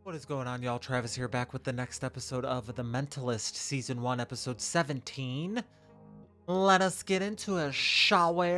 What is going on, y'all? Travis here, back with the next episode of The Mentalist, Season 1, Episode 17. Let us get into it, shall we?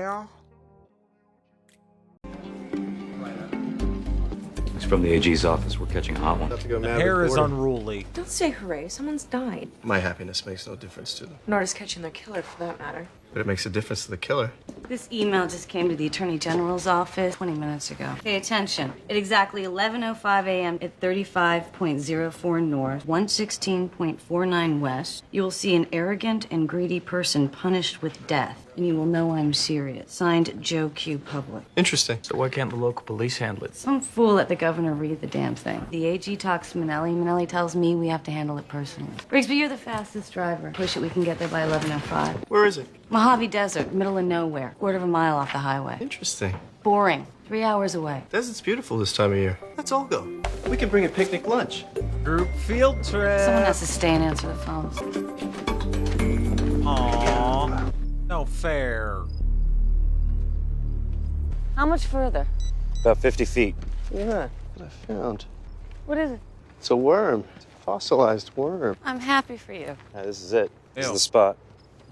It's from the AG's office. We're catching a hot one. The hair is unruly. Don't say hooray. Someone's died. My happiness makes no difference to them. Nor does catching their killer, for that matter. But it makes a difference to the killer. This email just came to the Attorney General's office 20 minutes ago. Pay attention. At exactly 11:05 a.m. at 35.04 North, 116.49 West, you will see an arrogant and greedy person punished with death. And you will know I'm serious. Signed, Joe Q. Public. Interesting. So why can't the local police handle it? Some fool let the governor read the damn thing. The AG talks to Manelli. Manelli tells me we have to handle it personally. Brigsby, you're the fastest driver. Push it, we can get there by 11:05. Where is it? Mojave Desert, middle of nowhere. Quarter of a mile off the highway. Interesting. Boring. 3 hours away. Desert's beautiful this time of year. Let's all go. We can bring a picnic lunch. Group field trip. Someone has to stay and answer the phones. Aww. No fair. How much further? About 50 feet. Yeah, what I found. What is it? It's a worm. It's a fossilized worm. I'm happy for you. This is it. This is Ew. the spot.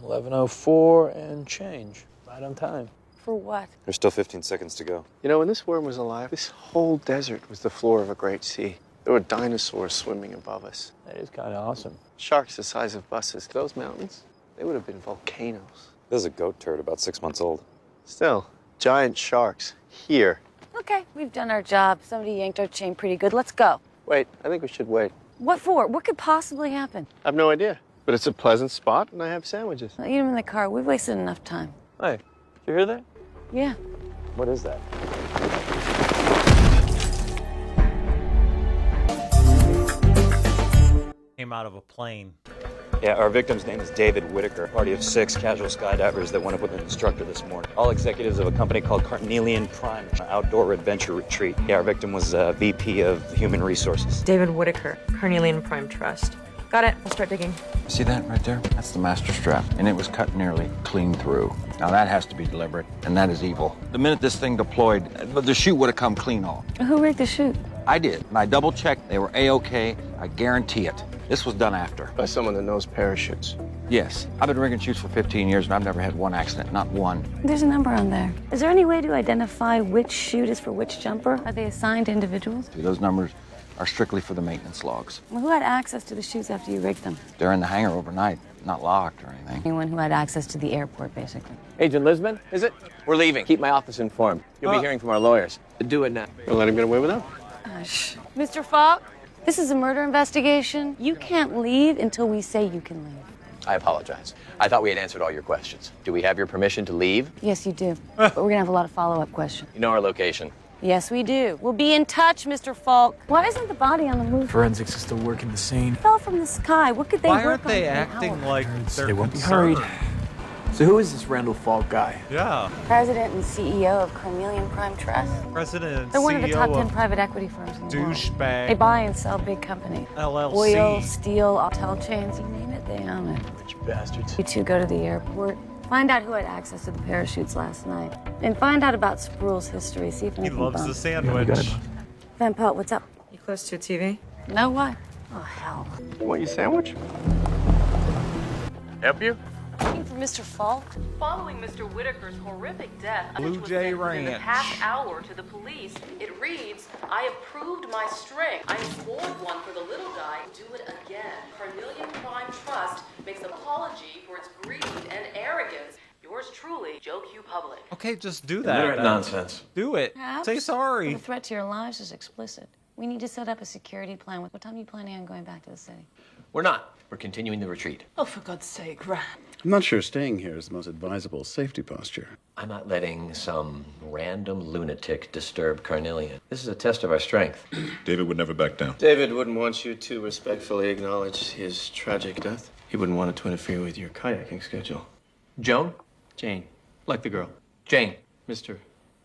11:04 and change. Right on time. For what? There's still 15 seconds to go. You know, when this worm was alive, this whole desert was the floor of a great sea. There were dinosaurs swimming above us. That is kind of awesome. Sharks the size of buses. Those mountains, they would have been volcanoes. This is a goat turd about 6 months old. Still, giant sharks here. Okay, we've done our job. Somebody yanked our chain pretty good. Let's go. Wait, I think we should wait. What for? What could possibly happen? I have no idea. But it's a pleasant spot, and I have sandwiches. I'll eat them in the car. We've wasted enough time. Hey, did you hear that? Yeah. What is that? Came out of a plane. Yeah, our victim's name is David Whitaker. Party of 6 casual skydivers that went up with an instructor this morning. All executives of a company called Carnelian Inc, an outdoor adventure retreat. Yeah, our victim was VP of Human Resources. David Whitaker, Carnelian Prime Trust. Got it. I'll start digging. See that right there? That's the master strap, and it was cut nearly clean through. Now that has to be deliberate, and that is evil. The minute this thing deployed, the chute would have come clean off. Who rigged the chute? I did, and I double-checked. They were A-OK. I guarantee it. This was done after. By someone that knows parachutes. Yes, I've been rigging chutes for 15 years, and I've never had one accident, not one. There's a number on there. Is there any way to identify which chute is for which jumper? Are they assigned to individuals? See, those numbers are strictly for the maintenance logs. Well, who had access to the chutes after you rigged them? They're in the hangar overnight, not locked or anything. Anyone who had access to the airport, basically. Agent Lisbon, is it? We're leaving. Keep my office informed. You'll be hearing from our lawyers. Do it now. We'll let him get away with that? Gosh. Mr. Falk, this is a murder investigation. You can't leave until we say you can leave. I apologize. I thought we had answered all your questions. Do we have your permission to leave? Yes, you do. But we're gonna have a lot of follow-up questions. You know our location. Yes, we do. We'll be in touch, Mr. Falk. Why isn't the body on the move? Forensics is still working the scene. It fell from the sky. What could they Why work aren't they on for an acting hour? like they're They won't be concerned? hurried. So who is this Randall Falk guy? Yeah. President and CEO of Carnelian Prime Trust. President and They're one of the CEO top 10 private equity firms in the world. douchebag They buy and sell big companies. LLC. Oil, steel, hotel chains, you name it, they own it. Rich bastards. You two go to the airport, find out who had access to the parachutes last night, and find out about Spruill's history, see if He anything loves the bumps. sandwich. Van Pelt, what's up? You close to a TV? No, why? Oh, hell. You want your sandwich? Help you? Looking for Mr. Falk? Following Mr. Whitaker's horrific death, a Blue message was Jay sent within the Ranch. past hour to the police. It reads, I approved my strength. I scored one for the little guy. Do it again. Carnelian Prime Trust makes apology for its greed and arrogance. Yours truly, Joe Q. Public. Okay, just do that. then. Nonsense. Do it. Perhaps. Say sorry. The threat to your lives is explicit. We need to set up a security plan. What time are you planning on going back to the city? We're not. We're continuing the retreat. Oh, for God's sake, Rat. I'm not sure staying here is the most advisable safety posture. I'm not letting some random lunatic disturb Carnelian. This is a test of our strength. David would never back down. David wouldn't want you to respectfully acknowledge his tragic death. He wouldn't want it to interfere with your kayaking schedule. Joan? Jane, like the girl. Jane. Mr.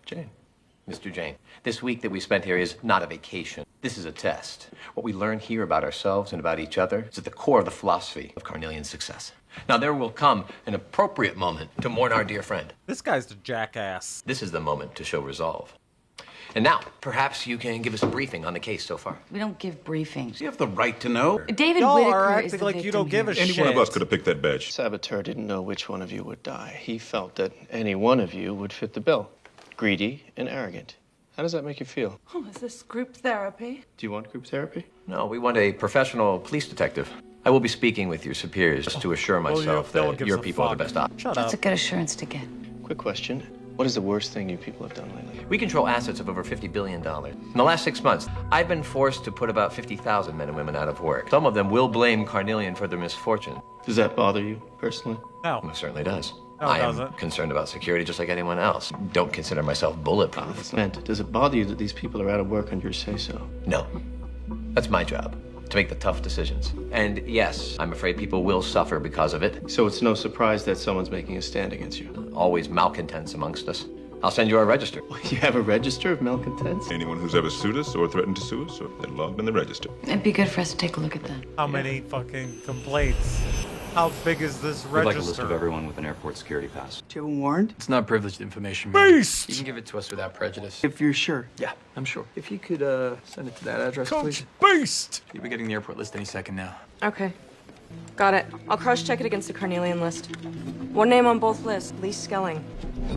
Jane. Mr. Jane, this week that we spent here is not a vacation. This is a test. What we learn here about ourselves and about each other is at the core of the philosophy of Carnelian's success. Now, there will come an appropriate moment to mourn our dear friend. This guy's the jackass. This is the moment to show resolve. And now, perhaps you can give us a briefing on the case so far. We don't give briefings. You have the right to know. David Y'all Whitaker are is acting the like you victim don't give a here. Any shit. one of us could have picked that badge. Saboteur didn't know which one of you would die. He felt that any one of you would fit the bill. Greedy and arrogant. How does that make you feel? Oh, is this group therapy? Do you want group therapy? No, we want a professional police detective. I will be speaking with your superiors just to assure myself no one that gives your a people are the fuck. best option. Shut That's a up. good assurance to get. Quick question. What is the worst thing you people have done lately? We control assets of over $50 billion. In the last 6 months, I've been forced to put about 50,000 men and women out of work. Some of them will blame Carnelian for their misfortune. Does that bother you personally? No. It certainly does. No, it I am doesn't. concerned about security just like anyone else. Don't consider myself bulletproof. That's meant. Does it bother you that these people are out of work on your say-so? No. That's my job, to make the tough decisions. And yes, I'm afraid people will suffer because of it. So it's no surprise that someone's making a stand against you. Always malcontents amongst us. I'll send you our register. You have a register of malcontents? Anyone who's ever sued us or threatened to sue us, or they're logged in the register. It'd be good for us to take a look at that. How many fucking complaints? How big is this We'd like a register? list of everyone with an airport security pass. Do you have a warrant? It's not privileged information. man. Beast! You can give it to us without prejudice. If you're sure. Yeah, I'm sure. If you could send it to that address, Coach please. Beast! You'll be getting the airport list any second now. Okay. Got it. I'll cross-check it against the Carnelian list. One name on both lists, Lee Skelling.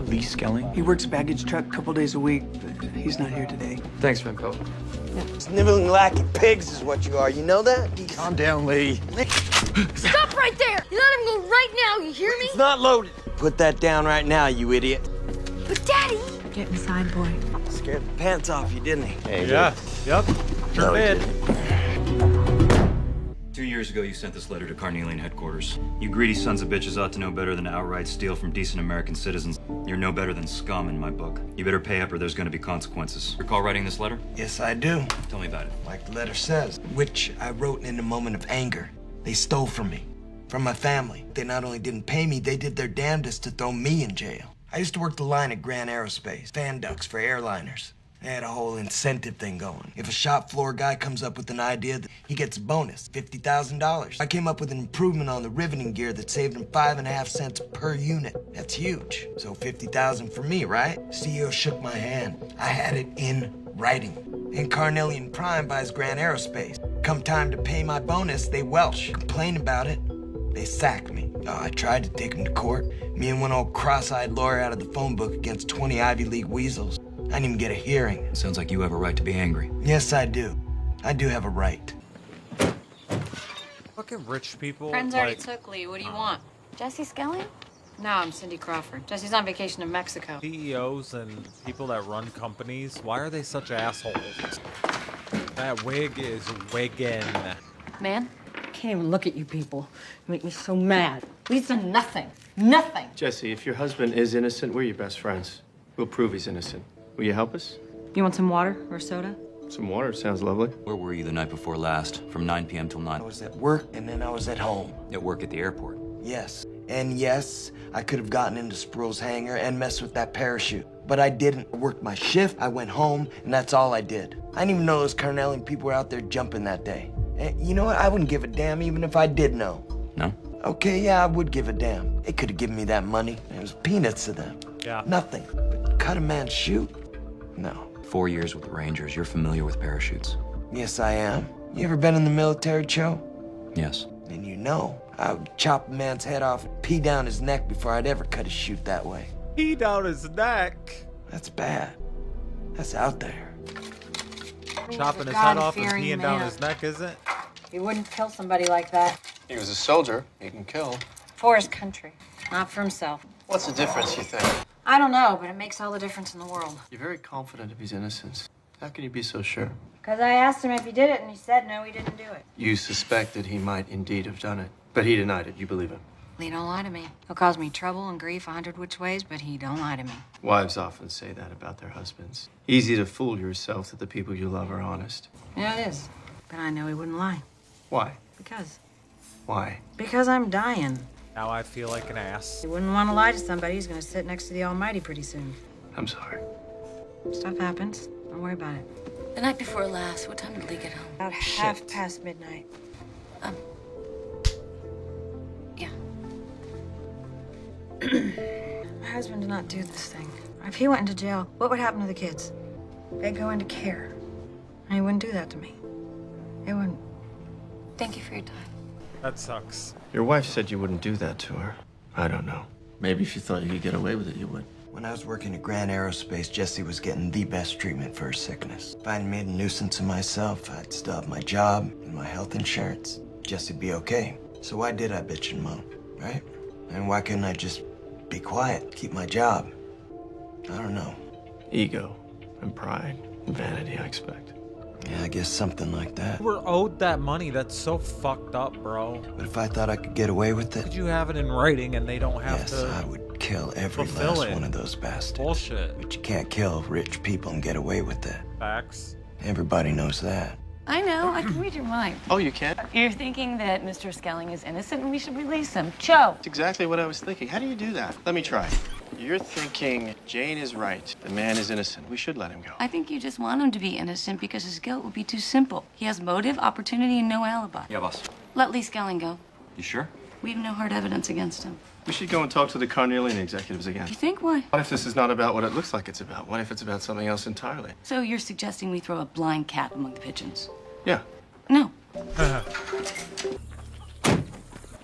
Lee Skelling? He works baggage truck a couple days a week, but he's not here today. Thanks, Vinco. Sniveling lackey pigs is what you are, you know that? Calm down, Lee. Stop right there! You let him go right now, you hear me? It's not loaded. Put that down right now, you idiot. But Daddy! Get inside, boy. Scared the pants off you, didn't he? Hey, Yeah. Yep. Sure No, he did. didn't. 2 years ago, you sent this letter to Carnelian headquarters. You greedy sons of bitches ought to know better than to outright steal from decent American citizens. You're no better than scum in my book. You better pay up or there's gonna be consequences. Recall writing this letter? Yes, I do. Tell me about it. Like the letter says, which I wrote in a moment of anger. They stole from me, from my family. They not only didn't pay me, they did their damnedest to throw me in jail. I used to work the line at Grand Aerospace, fan ducts for airliners. They had a whole incentive thing going. If a shop floor guy comes up with an idea, he gets a bonus, $50,000. I came up with an improvement on the riveting gear that saved him 5.5 cents per unit. That's huge. So 50,000 for me, right? CEO shook my hand. I had it in writing. And Carnelian Prime buys Grand Aerospace. Come time to pay my bonus, they welch. Complain about it, they sack me. Oh, I tried to take him to court. Me and one old cross-eyed lawyer out of the phone book against 20 Ivy League weasels. I didn't even get a hearing. Sounds like you have a right to be angry. Yes, I do. I do have a right. Fucking rich people. Friends already like, took Lee. What do you want? Jesse Skelling? No, I'm Cindy Crawford. Jesse's on vacation in Mexico. CEOs and people that run companies, why are they such assholes? That wig is wiggin'. Man, I can't even look at you people. You make me so mad. Lee's done nothing. Nothing. Jesse, if your husband is innocent, we're your best friends. We'll prove he's innocent. Will you help us? You want some water or soda? Some water sounds lovely. Where were you the night before last? From 9 p.m. till 9? I was at work and then I was at home. At work at the airport. Yes. And yes, I could have gotten into Sproul's hangar and messed with that parachute. But I didn't. I worked my shift, I went home, and that's all I did. I didn't even know those Carnelian people were out there jumping that day. And you know what? I wouldn't give a damn even if I did know. No? Okay, yeah, I would give a damn. They could have given me that money. It was peanuts to them. Yeah. Nothing. But cut a man's chute? No. 4 years with the Rangers. You're familiar with parachutes. Yes, I am. You ever been in the military, Joe? Yes. And you know, I would chop a man's head off and pee down his neck before I'd ever cut a chute that way. Pee down his neck. That's bad. That's out there. Chopping his head off and peeing down his neck, is it? He wouldn't kill somebody like that. He was a soldier. He can kill. For his country, not for himself. What's the difference, you think? I don't know, but it makes all the difference in the world. You're very confident of his innocence. How can you be so sure? Because I asked him if he did it, and he said no, he didn't do it. You suspect that he might indeed have done it, but he denied it. You believe him. Lee don't lie to me. He'll cause me trouble and grief 100 which ways, but he don't lie to me. Wives often say that about their husbands. Easy to fool yourself that the people you love are honest. Yeah, it is. But I know he wouldn't lie. Why? Because. Why? Because I'm dying. Now I feel like an ass. He wouldn't want to lie to somebody who's going to sit next to the Almighty pretty soon. I'm sorry. Stuff happens. Don't worry about it. The night before last, what time did Lee get home? About half past midnight. Yeah. My husband did not do this thing. If he went into jail, what would happen to the kids? I go into care. And he wouldn't do that to me. He wouldn't. Thank you for your time. That sucks. Your wife said you wouldn't do that to her. I don't know. Maybe if you thought you could get away with it, you would. When I was working at Grand Aerospace, Jesse was getting the best treatment for her sickness. If I hadn't made a nuisance of myself, I'd still have my job and my health insurance. Jesse'd be okay. So why did I bitch and moan, right? And why couldn't I just be quiet, keep my job? I don't know. Ego and pride and vanity, I expect. Yeah, I guess something like that. We're owed that money. That's so fucked up, bro. But if I thought I could get away with it, Could you have it in writing and they don't have yes, to I would kill every fulfill last it? one of those bastards. Bullshit. But you can't kill rich people and get away with that. Facts. Everybody knows that. I know. I can read your mind. Oh, you can? You're thinking that Mr. Skelling is innocent and we should release him. Joe! That's exactly what I was thinking. How do you do that? Let me try. You're thinking Jane is right. The man is innocent. We should let him go. I think you just want him to be innocent because his guilt would be too simple. He has motive, opportunity, and no alibi. Yeah, boss. Let Lee Skelling go. You sure? We have no hard evidence against him. We should go and talk to the Carnelian executives again. You think? Why? What if this is not about what it looks like it's about? What if it's about something else entirely? So you're suggesting we throw a blind cat among the pigeons? Yeah. No.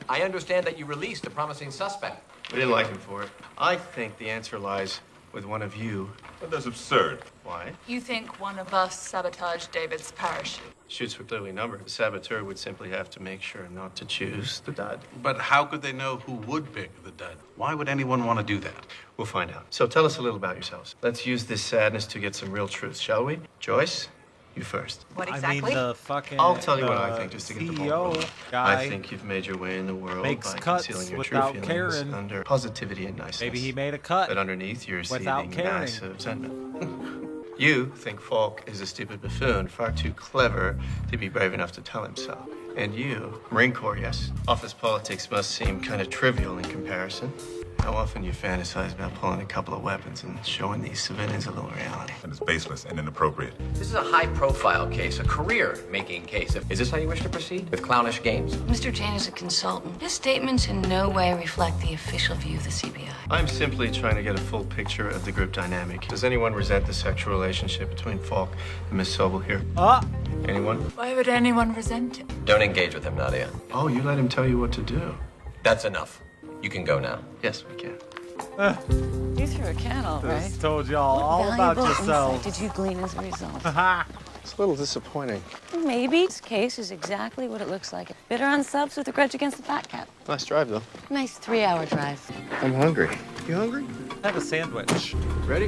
I understand that you released a promising suspect. We didn't like him for it. I think the answer lies with one of you. But that's absurd. Why? You think one of us sabotaged David's parachute? Shoots were clearly numbered. The saboteur would simply have to make sure not to choose the dud. But how could they know who would pick the dud? Why would anyone want to do that? We'll find out. So tell us a little about yourselves. Let's use this sadness to get some real truth, shall we? Joyce, you first. What I exactly? mean, the fucking I'll tell you what I think, just to get the ball CEO rolling. guy I think you've made your way in the world makes by cuts concealing your without true feelings caring. under positivity and niceness. Maybe he made a cut But underneath, you're without seething caring. massive resentment. You think Falk is a stupid buffoon, far too clever to be brave enough to tell him so. And you, Marine Corps, yes. Office politics must seem kind of trivial in comparison. How often you fantasize about pulling a couple of weapons and showing these civilians a little reality? And it's baseless and inappropriate. This is a high-profile case, a career-making case. Is this how you wish to proceed? With clownish games? Mr. Jane is a consultant. His statements in no way reflect the official view of the CBI. I'm simply trying to get a full picture of the group dynamic. Does anyone resent the sexual relationship between Falk and Miss Sobel here? Anyone? Why would anyone resent him? Don't engage with him, Nadia. Oh, you let him tell you what to do. That's enough. You can go now. Yes, we can. You threw a cat, all right. Just told y'all all about Valuable yourself. insight did you glean as a result? It's a little disappointing. Maybe this case is exactly what it looks like. Bitter on subs with a grudge against the fat cat. Nice drive, though. Nice 3-hour drive. I'm hungry. You hungry? Have a sandwich. Ready?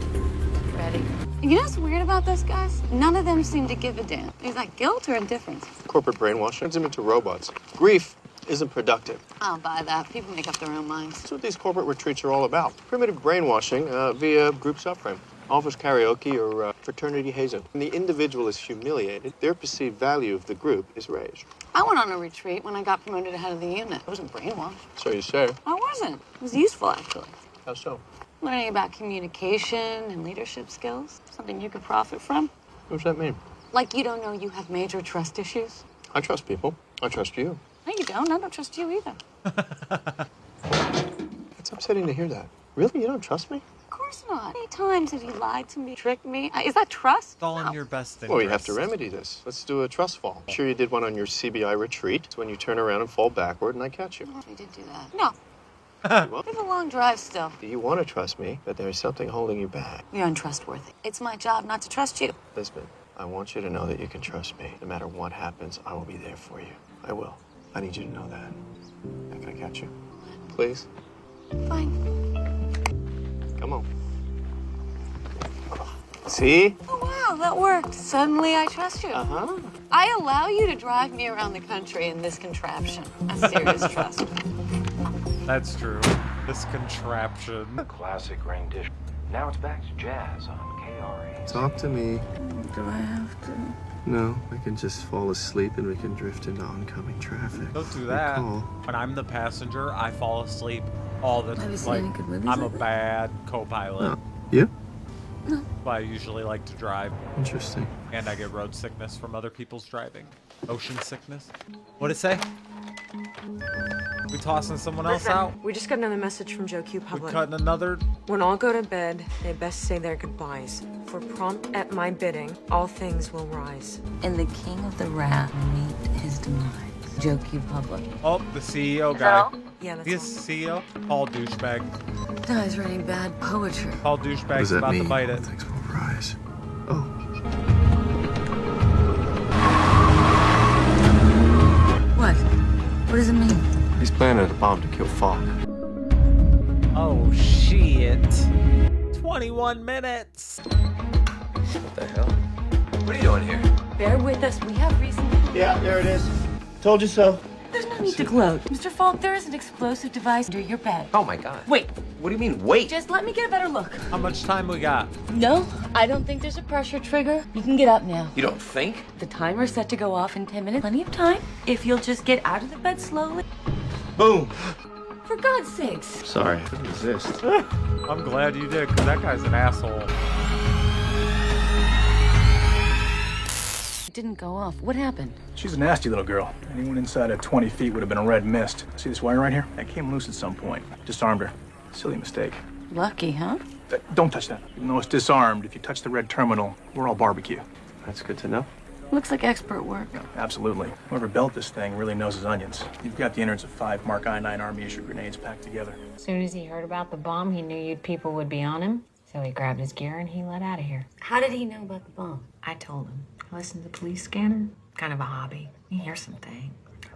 Ready. You know what's weird about those guys? None of them seem to give a damn. Is that guilt or indifference? Corporate brainwash turns them into robots. Grief isn't productive. I'll buy that. People make up their own minds. That's what these corporate retreats are all about. Primitive brainwashing via group suffering. Office karaoke or fraternity hazing. When the individual is humiliated, their perceived value of the group is raised. I went on a retreat when I got promoted head of the unit. I wasn't brainwashed. So you say. I wasn't. It was useful, actually. How so? Learning about communication and leadership skills. Something you could profit from. What does that mean? Like you don't know you have major trust issues. I trust people. I trust you. No, you don't. I don't trust you either. It's upsetting to hear that. Really? You don't trust me? Of course not. How many times have you lied to me, tricked me? Is that trust? It's all in your best interest. Well, you have to remedy this. Let's do a trust fall. I'm sure you did one on your CBI retreat. It's when you turn around and fall backward and I catch you. I did do that. No. Well, We have a long drive still. you want to trust me, but there's something holding you back. You're untrustworthy. It's my job not to trust you. Lisbon, I want you to know that you can trust me. No matter what happens, I will be there for you. I will. I need you to know that. Now, can I catch you? Please? Fine. Come on. See? Oh, wow, that worked. Suddenly I trust you. Uh-huh. I allow you to drive me around the country in this contraption. A serious trust. That's true. This contraption. A classic rendition. Now it's back to jazz on KRA. Talk to me. Do I have to? No, I can just fall asleep and we can drift into oncoming traffic. Don't do that. Recall. When I'm the passenger, I fall asleep all the Have you time. seen any good movies I'm a lately? bad co-pilot. Oh. You? No. I usually like to drive, Interesting. and I get road sickness from other people's driving. Ocean sickness. What'd it say? We tossing someone else out? We just got another message from Joe Q We Public. cutting another? When all go to bed, they best say their goodbyes. For prompt at my bidding, all things will rise. And the king of the rat will meet his demise. Joke you public. Oh, the CEO Is that guy. all? Yeah, that's He's CEO? Paul douchebag. Guy's writing bad poetry. Paul What does douchebag's that about mean? to bite it. Things will rise. What? What does it mean? He's planted a bomb to kill Falk. Oh, shit. 21 minutes. What the hell? What are you doing here? Bear with us. We have reason. Yeah, there it is. Told you so. There's no need to gloat. Mr. Falk, there is an explosive device under your bed. Oh my god. Wait. What do you mean, wait? Just let me get a better look. How much time we got? No, I don't think there's a pressure trigger. You can get up now. You don't think? The timer's set to go off in 10 minutes. Plenty of time. If you'll just get out of the bed slowly. Boom. For God's sakes. Sorry, I couldn't resist. I'm glad you did, because that guy's an asshole. It didn't go off. What happened? She's a nasty little girl. Anyone inside of 20 feet would have been a red mist. See this wire right here? That came loose at some point. Disarmed her. Silly mistake. Lucky, huh? Don't touch that. Even though it's disarmed, if you touch the red terminal, we're all barbecue. That's good to know. Looks like expert work. Absolutely. Whoever built this thing really knows his onions. You've got the innards of 5 Mark I-9 Army issue grenades packed together. As soon as he heard about the bomb, he knew you people would be on him. So he grabbed his gear and he let out of here. How did he know about the bomb? I told him. Listen to the police scanner. Kind of a hobby. He hears something.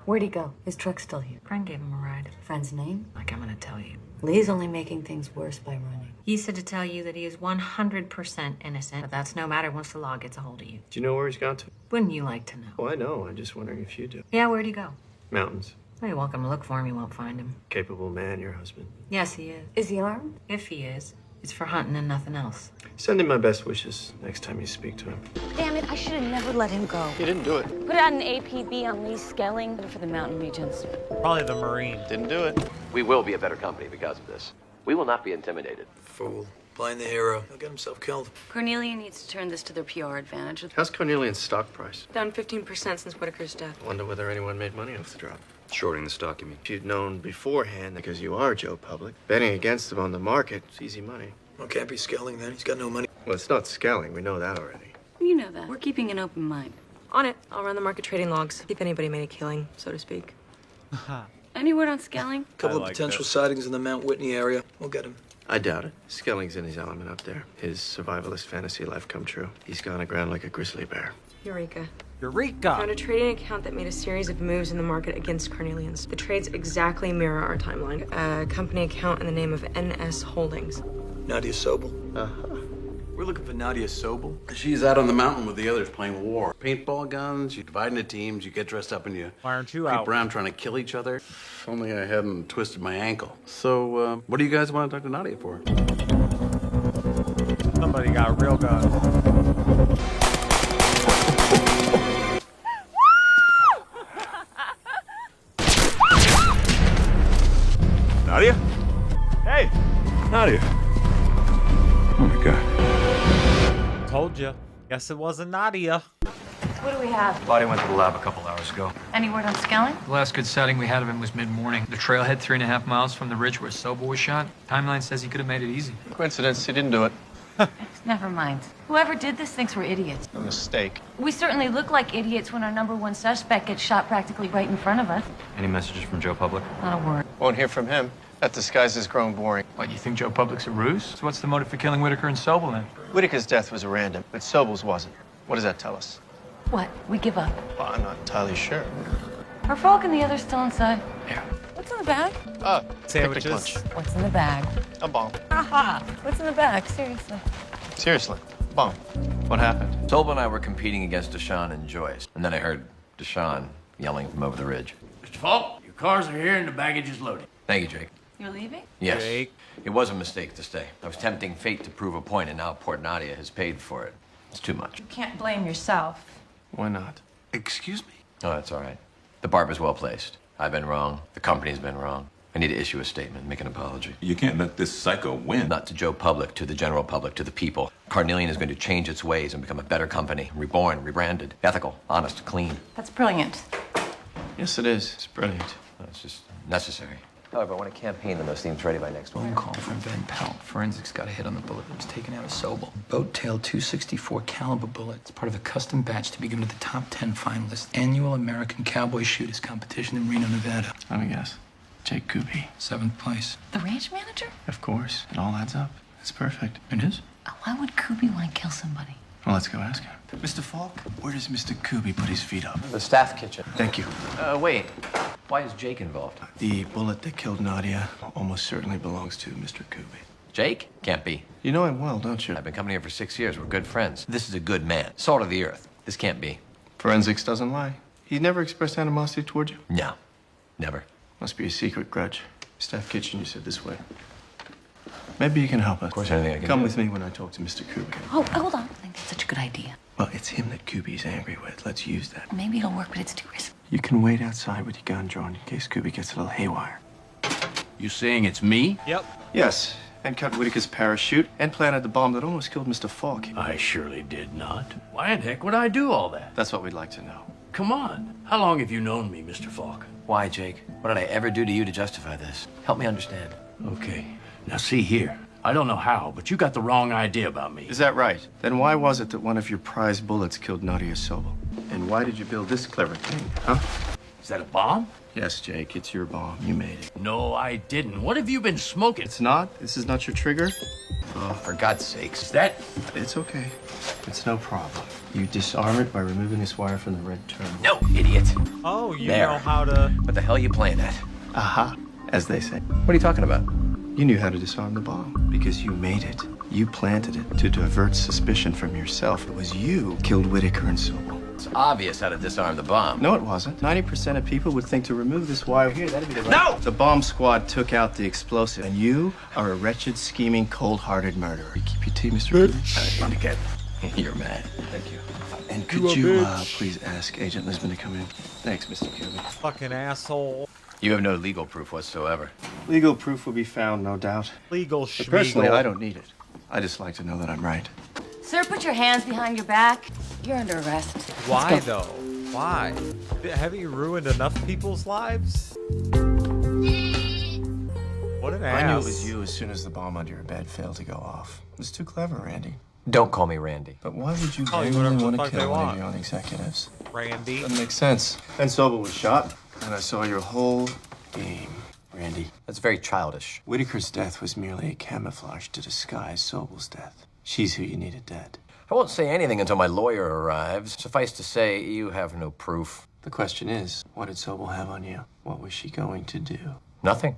Where'd he go? His truck's still here. Friend gave him a ride. Friend's name? Like I'm gonna tell you. Lee's only making things worse by running. He said to tell you that he is 100% innocent, but that's no matter once the law gets a hold of you. Do you know where he's gone to? Wouldn't you like to know? Oh, I know. I'm just wondering if you do. Yeah, where'd he go? Mountains. Well, you're welcome to look for him. You won't find him. Capable man, your husband. Yes, he is. Is he armed? If he is, it's for hunting and nothing else. Send him my best wishes next time you speak to him. Damn it, I should have never let him go. He didn't do it. Put out an APB on Lee Skelling for the mountain regions. Probably the Marine. Didn't do it. We will be a better company because of this. We will not be intimidated. Fool. Playing the hero. He'll get himself killed. Cornelia needs to turn this to their PR advantage. How's Carnelian's stock price? Down 15% since Whitaker's death. Wonder whether anyone made money off the drop. Shorting the stock, you mean? If you'd known beforehand, because you are Joe Public, betting against him on the market, it's easy money. Well, can't be Skelling then. He's got no money. Well, it's not Skelling. We know that already. You know that. We're keeping an open mind. On it. I'll run the market trading logs. See if anybody made a killing, so to speak. Any word on Skelling? Couple of potential sightings in the Mount Whitney area. We'll get him. I doubt it. Skelling's in his element up there. His survivalist fantasy life come true. He's gone aground like a grizzly bear. Eureka. Eureka! Found a trading account that made a series of moves in the market against Carnelians. The trades exactly mirror our timeline. A company account in the name of NS Holdings. Nadia Sobel. Uh-huh. We're looking for Nadia Sobel. She's out on the mountain with the others playing war. Paintball guns, you divide into teams, you get dressed up and you Why aren't you creep out? around trying to kill each other. If only I hadn't twisted my ankle. So, what do you guys want to talk to Nadia for? Somebody got a real gun. Nadia? Hey! Nadia. Oh my God. Told you. Guess it wasn't Nadia. What do we have? Body went to the lab a couple hours ago. Any word on Skelling? The last good sighting we had of him was mid-morning. The trailhead 3.5 miles from the ridge where Sobel was shot. Timeline says he could have made it easy. Coincidence, he didn't do it. Never mind. Whoever did this thinks we're idiots. A mistake. We certainly look like idiots when our number one suspect gets shot practically right in front of us. Any messages from Joe Public? Not a word. Won't hear from him. That disguise has grown boring. What, you think Joe Public's a ruse? So what's the motive for killing Whitaker and Sobel then? Whitaker's death was a random, but Sobel's wasn't. What does that tell us? What? We give up. Well, I'm not entirely sure. Are Falk and the others still inside? Yeah. What's in the bag? Sandwiches. Picnic lunch. What's in the bag? A bomb. Aha! What's in the bag? Seriously. Seriously, bomb. What happened? Sobel and I were competing against Deshawn and Joyce. And then I heard Deshawn yelling from over the ridge. Mr. Falk, your cars are here and the baggage is loaded. Thank you, Jake. You're leaving? Yes. Jake. It was a mistake to stay. I was tempting fate to prove a point, and now poor Nadia has paid for it. It's too much. You can't blame yourself. Why not? Excuse me? Oh, that's all right. The barber's well placed. I've been wrong. The company's been wrong. I need to issue a statement, make an apology. You can't let this psycho win. Not to Joe Public, to the general public, to the people. Carnelian is going to change its ways and become a better company, reborn, rebranded, ethical, honest, clean. That's brilliant. Yes, it is. It's brilliant. It's just necessary. However, I want to campaign the most themes ready by next week. Phone call from Ben Pelt. Forensics got a hit on the bullet that was taken out of Sobel. Boat tail .264 caliber bullet. It's part of a custom batch to be given to the top 10 finalists. Annual American Cowboy Shooters competition in Reno, Nevada. Let me guess. Jake Kuby. 7th place. The ranch manager? Of course. It all adds up. It's perfect. It is? Why would Kubi want to kill somebody? Well, let's go ask him. Mr. Falk, where does Mr. Kuby put his feet up? The staff kitchen. Thank you. Wait. Why is Jake involved? The bullet that killed Nadia almost certainly belongs to Mr. Kuby. Jake? Can't be. You know him well, don't you? I've been coming here for 6 years. We're good friends. This is a good man. Salt of the earth. This can't be. Forensics doesn't lie. He never expressed animosity toward you? No. Never. Must be a secret grudge. Staff kitchen, you said this way. Maybe you can help us. Of course, anything I can Come do. with me when I talk to Mr. Kuby. Oh, hold on. I think that's such a good idea. Well, it's him that Kuby's angry with. Let's use that. Maybe it'll work, but it's too risky. You can wait outside with your gun drawn in case Kuby gets a little haywire. You saying it's me? Yep. Yes, and cut Whitaker's parachute and planted the bomb that almost killed Mr. Falk. I surely did not. Why in heck would I do all that? That's what we'd like to know. Come on. How long have you known me, Mr. Falk? Why, Jake? What did I ever do to you to justify this? Help me understand. Okay. Now see here. I don't know how, but you got the wrong idea about me. Is that right? Then why was it that one of your prized bullets killed Nadia Sobel? And why did you build this clever thing, huh? Is that a bomb? Yes, Jake, it's your bomb. You made it. No, I didn't. What have you been smoking? It's not? This is not your trigger? Oh, for God's sakes. Is that... It's okay. It's no problem. You disarm it by removing this wire from the red terminal. No, idiot. Oh, you There. know how to... What the hell are you playing at? Aha, as they say. What are you talking about? You knew how to disarm the bomb because you made it. You planted it to divert suspicion from yourself. It was you who killed Whitaker and Sobel. It's obvious how to disarm the bomb. No, it wasn't. 90% of people would think to remove this wire here, that'd be the right... No! The bomb squad took out the explosive, and you are a wretched, scheming, cold-hearted murderer. You keep your tea, Mr. Indicate. You're mad. Thank you. And could you please ask Agent Lisbon to come in? Thanks, Mr. Kuby. Fucking asshole. You have no legal proof whatsoever. Legal proof will be found, no doubt. Legal But personally, schmeagle. I don't need it. I just like to know that I'm right. Sir, put your hands behind your back. You're under arrest. Why, though? Why? Haven't you ruined enough people's lives? What an ass. I knew it was you as soon as the bomb under your bed failed to go off. It was too clever, Randy. Don't call me Randy. But why would you Call you genuinely whatever the want to fuck they kill one of want. your own executives? Randy. Doesn't make sense. And Sobel was shot, and I saw your whole game, Randy. That's very childish. Whitaker's death was merely a camouflage to disguise Sobel's death. She's who you needed dead. I won't say anything until my lawyer arrives. Suffice to say, you have no proof. The question is, what did Sobel have on you? What was she going to do? Nothing.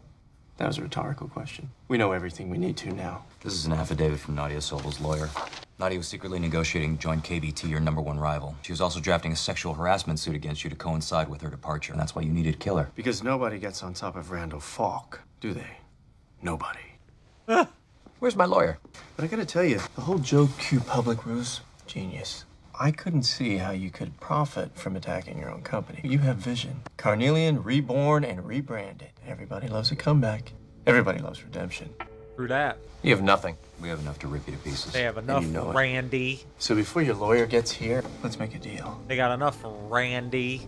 That was a rhetorical question. We know everything we need to now. This is an affidavit from Nadia Sobel's lawyer. Nadia was secretly negotiating to join KBT, your #1 rival. She was also drafting a sexual harassment suit against you to coincide with her departure, and that's why you needed to kill her. Because nobody gets on top of Randall Falk, do they? Nobody. Where's my lawyer? But I gotta tell you, the whole Joe Q public ruse, genius. I couldn't see how you could profit from attacking your own company. You have vision. Carnelian, reborn and rebranded. Everybody loves a comeback. Everybody loves redemption. Through that. You have nothing. We have enough to rip you to pieces. They have enough you know it. Randy. So before your lawyer gets here, let's make a deal. They got enough Randy.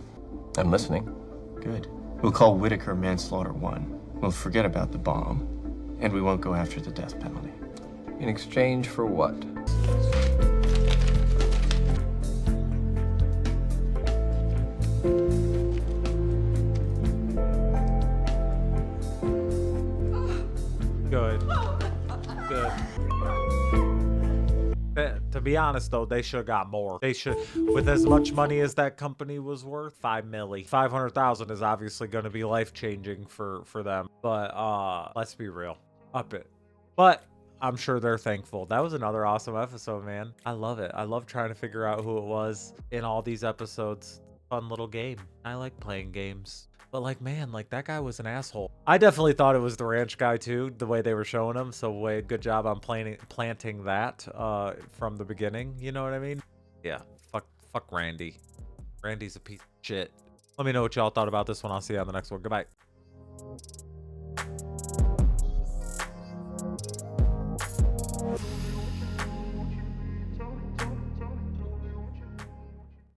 I'm listening. Good. We'll call Whitaker manslaughter 1. We'll forget about the bomb. And we won't go after the death penalty. In exchange for what? Good. Good. To be honest, though, they should have got more. They should, with as much money as that company was worth, $5 million. $500,000 is obviously going to be life-changing for them. But let's be real. Up it. But I'm sure they're thankful. That was another awesome episode, man. I love it. I love trying to figure out who it was in all these episodes. Fun little game. I like playing games. But like, man, like that guy was an asshole. I definitely thought it was the ranch guy too, the way they were showing him. So good job on planting that from the beginning. You know what I mean? Yeah. Fuck Randy. Randy's a piece of shit. Let me know what y'all thought about this one. I'll see you on the next one. Goodbye.